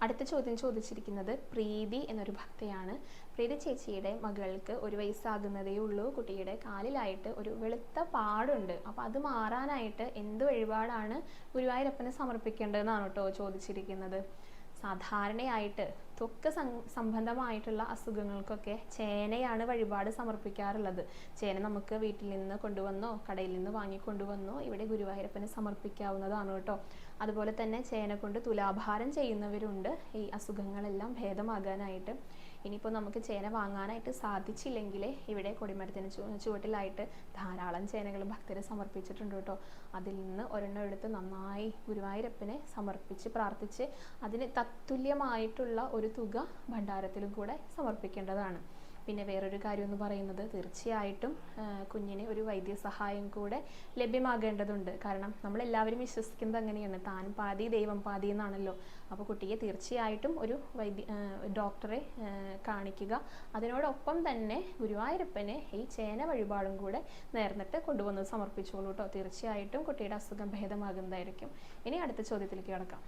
അടുത്ത ചോദ്യം ചോദിച്ചിരിക്കുന്നത് പ്രീതി എന്നൊരു ഭക്തയാണ്. പ്രീതി ചേച്ചിയുടെ മകൾക്ക് 1 വയസ്സാകുന്നതേ ഉള്ളൂ. കുട്ടിയുടെ കാലിലായിട്ട് ഒരു വെളുത്ത പാടുണ്ട്. അപ്പോൾ അത് മാറാനായിട്ട് എന്ത് വഴിപാടാണ് ഗുരുവായൂരപ്പന് സമർപ്പിക്കേണ്ടതെന്നാണ് കേട്ടോ ചോദിച്ചിരിക്കുന്നത്. സാധാരണയായിട്ട് ത്വക്ക് സംബന്ധമായിട്ടുള്ള അസുഖങ്ങൾക്കൊക്കെ ചേനയാണ് വഴിപാട് സമർപ്പിക്കാറുള്ളത്. ചേന നമുക്ക് വീട്ടിൽ നിന്ന് കൊണ്ടുവന്നോ കടയിൽ നിന്ന് വാങ്ങിക്കൊണ്ടുവന്നോ ഇവിടെ ഗുരുവായൂരപ്പന് സമർപ്പിക്കാവുന്നതാണ് കേട്ടോ. അതുപോലെ തന്നെ ചേന കൊണ്ട് തുലാഭാരം ചെയ്യുന്നവരുണ്ട് ഈ അസുഖങ്ങളെല്ലാം ഭേദമാകാനായിട്ട്. ഇനിയിപ്പോൾ നമുക്ക് ചേന വാങ്ങാനായിട്ട് സാധിച്ചില്ലെങ്കിൽ ഇവിടെ കൊടിമരത്തിന് ചുവട്ടിലായിട്ട് ധാരാളം ചേനകൾ ഭക്തർ സമർപ്പിച്ചിട്ടുണ്ട് കേട്ടോ. അതിൽ നിന്ന് ഒരെണ്ണം എടുത്ത് നന്നായി ഗുരുവായൂരപ്പനെ സമർപ്പിച്ച് പ്രാർത്ഥിച്ച് അതിന് തത്തുല്യമായിട്ടുള്ള ഒരു തുക ഭണ്ഡാരത്തിലും കൂടെ സമർപ്പിക്കേണ്ടതാണ്. പിന്നെ വേറൊരു കാര്യം എന്ന് പറയുന്നത് തീർച്ചയായിട്ടും കുഞ്ഞിന് ഒരു വൈദ്യസഹായം കൂടെ ലഭ്യമാകേണ്ടതുണ്ട്. കാരണം നമ്മളെല്ലാവരും വിശ്വസിക്കുന്നത് അങ്ങനെയാണ്, താൻ പാതി ദൈവം പാതി എന്നാണല്ലോ. അപ്പോൾ കുട്ടിയെ തീർച്ചയായിട്ടും ഒരു ഡോക്ടറെ കാണിക്കുക. അതിനോടൊപ്പം തന്നെ ഗുരുവായൂരപ്പനെ ഈ ചേന വഴിപാടും കൂടെ നേർന്നിട്ട് കൊണ്ടുവന്ന് സമർപ്പിച്ചോളൂ കേട്ടോ. തീർച്ചയായിട്ടും കുട്ടിയുടെ അസുഖം ഭേദമാകുന്നതായിരിക്കും. ഇനി അടുത്ത ചോദ്യത്തിലേക്ക് കടക്കാം.